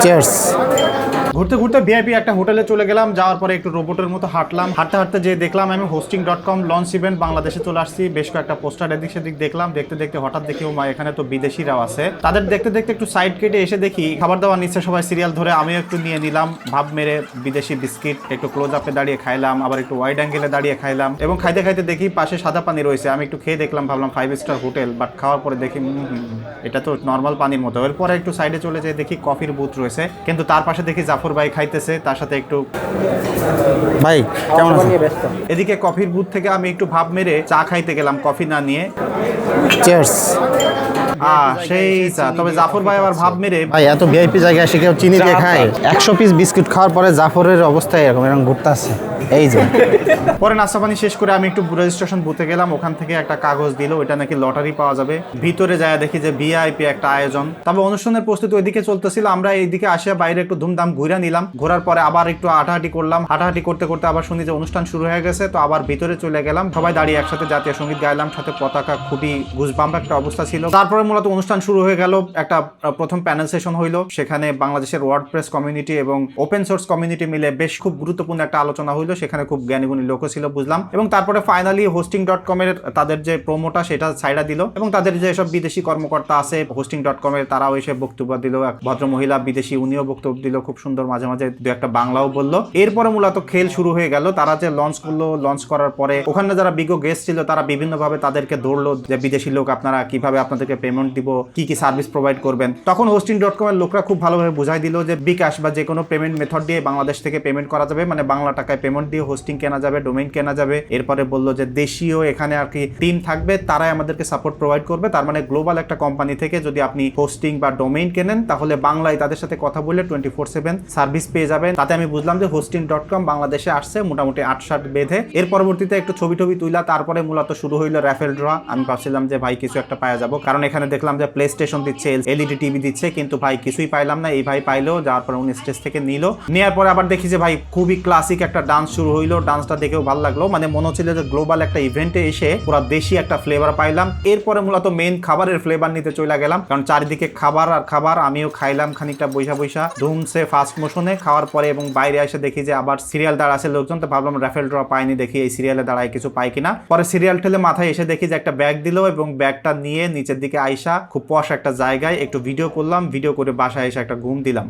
Cheers. ঘুরতে ঘুরতে VIP একটা হোটেলে চলে গেলাম, যাওয়ার পরে একটু রোবটের মতো হাঁটলাম, হাঁটতে হাঁটতে যে দেখলাম আমি hosting.com লঞ্চ ইভেন্ট বাংলাদেশে চলে আসছি। বেশ কয়েকটা পোস্টার এদিক সেদিক দেখলাম, দেখতে দেখতে হঠাৎ দেখি ও মা এখানে তো বিদেশিরাও আছে। তাদের দেখতে দেখতে একটু সাইড কেটে এসে দেখি খাবার দাবার নিচ্ছে সবাই সিরিয়াল ধরে, আমিও একটু নিয়ে নিলাম। ভাব মেরে বিদেশি বিস্কিট একটু ক্লোজ আপে দাঁড়িয়ে খাইলাম, আবার একটু ওয়াইড অ্যাঙ্গেলে দাঁড়িয়ে খাইলাম, এবং খাইতে খাইতে দেখি পাশে সাদা পানি রয়েছে। আমি একটু খেয়ে দেখলাম, ভাবলাম 5 স্টার হোটেল, বাট খাওয়ার পরে দেখি এটা তো নর্মাল পানির মতো। এরপরে একটু সাইডে চলে যেয়ে দেখি কফির বুথ রয়েছে, কিন্তু তার পাশে দেখি জাফর ভাই খাইতেছে, তার সাথে একটু ভাই কেমন আছেন? এদিকে কফির বুথ থেকে আমি একটু ভাব মেরে চা খাইতে গেলাম কফি না নিয়ে। চিয়ার্স। সেই চা, তবে জাফর ভাই আবার ভাব মেরে ভাই এত ভিআইপি জায়গায় এসে কেউ চিনি দিয়ে খায়? 100 পিস বিস্কুট খাওয়ার পরে জাফরের অবস্থা এরকম ঘুরতে আছে এই যে। পরে নাস্তা পানি শেষ করে আমি একটু রেজিস্ট্রেশন বুথে গেলাম, ওখান থেকে একটা কাগজ দিল, ওইটা নাকি লটারি পাওয়া যাবে। ভিতরে যায় দেখি যে ভিআইপি একটা আয়োজন। তবে অনুষ্ঠানের প্রস্তুতি ওইদিকে চলতেছিল, আমরা এইদিকে আসিয়া বাইরে একটু ধুমধাম ঘুরে নিলাম। ঘোরার পরে আবার একটু হাঁটাহাঁটি করলাম, হাঁটাহাঁটি করতে করতে আবার শুনি যে অনুষ্ঠান শুরু হয়ে গেছে, তো আবার ভিতরে চলে গেলাম। সবাই দাঁড়িয়ে একসাথে জাতীয় সঙ্গীত গাইলাম, সাথে পতাকা, খুবই গুজবাম্প একটা অবস্থা ছিল। তারপরে মূলত অনুষ্ঠান শুরু হয়ে গেল। একটা প্রথম প্যানেল সেশন হইলো, সেখানে বাংলাদেশের ওয়ার্ডপ্রেস কমিউনিটি এবং ওপেন সোর্স কমিউনিটি মিলে বেশ খুব গুরুত্বপূর্ণ একটা আলোচনা হইলো, সেখানে খুব জ্ঞানীগুণী লোকও ছিল বুঝলাম। এবং তারপরে ফাইনালি hosting.com এর তাদের যে প্রোমোটা সেটা সাইডা দিল, এবং তাদের যে সব বিদেশি কর্মকর্তা আছে hosting.com এর তারাও এসে বক্তব্য দিল। এক ভদ্র মহিলা বিদেশি, উনিও বক্তব্য দিল খুব সুন্দর, মাঝে মাঝে দু একটা বাংলাও বললো। এরপরে মূলত খেল শুরু হয়ে গেল। তারা যে লঞ্চ করলো, লঞ্চ করার পরে ওখানে যারা বিজ্ঞ গেস্ট ছিল তারা বিভিন্নভাবে তাদেরকে ধরলো যে বিদেশি লোক আপনারা কিভাবে আপনাদেরকে পেমেন্ট দিব, কি কি সার্ভিস প্রোভাইড করবেন। তখন hosting.com এর লোকরা খুব ভালোভাবে বুঝাই দিল যে বিকাশ বা যে কোনো পেমেন্ট মেথড দিয়ে বাংলাদেশ থেকে পেমেন্ট করা যাবে, মানে বাংলা টাকায় পেমেন্ট দিয়ে হোস্টিং কেনা যাবে, ডোমেইন কেনা যাবে। এরপরে বললো যে দেশীয় এখানে আর কি টিম থাকবে, তারাই আমাদেরকে সাপোর্ট প্রোভাইড করবে। তার মানে গ্লোবাল একটা কোম্পানি থেকে যদি আপনি হোস্টিং বা ডোমেইন কেনেন তাহলে বাংলায় তাদের সাথে কথা বললে 24/7 সার্ভিস পেয়ে যাবেন। তাতে আমি বুঝলাম যে hosting.com বাংলাদেশে আসছে মোটামুটি 8-7 বেঁধে। এর পরবর্তীতে একটু ছবি টবি তুইলা তারপরে মূলত শুরু হইলো র্যাফেল ড্র। আমি ভাবছিলাম যে ভাই কিছু একটা পাওয়া যাবো, কারণ এখানে দেখলাম যে প্লে স্টেশন দিচ্ছে, এলইডি টিভি দিচ্ছে, কিন্তু ভাই কিছুই পাইলাম না। এই ভাই পাইলো, যাওয়ার পরে উনি স্টেজ থেকে নিল, নেওয়ার পরে আবার দেখি যে ভাই খুবই ক্লাসিক একটা ডান্স শুরু হইলো। ডান্সটা দেখেও ভালো লাগলো, মানে মনে হচ্ছিল যে গ্লোবাল একটা ইভেন্টে এসে পুরো দেশি একটা ফ্লেভার পাইলাম। এরপরে মূলত মেইন খাবারের ফ্লেভার নিতে চলে গেলাম, কারণ চারিদিকে খাবার আর খাবার। আমিও খাইলাম খানিকটা বৈশা বৈশা ধুমসে ফাস্ট মোশনে খাওয়ার পরে, এবং বাইরে এসে দেখি যে আবার সিরিয়াল দাঁড়া আছে লোকজন, তো ভাবলাম রাফেল ড্র পাইনি, দেখি এই সিরিয়ালে দাঁড়ায় কিছু পাই কিনা। পরে সিরিয়াল ঠেলে মাথায় এসে দেখি যে একটা ব্যাগ দিল, এবং ব্যাগটা নিয়ে নিচের দিকে আইসা খুব পশ একটা জায়গায় একটু ভিডিও করলাম, ভিডিও করে বাসায় এসে একটা ঘুম দিলাম।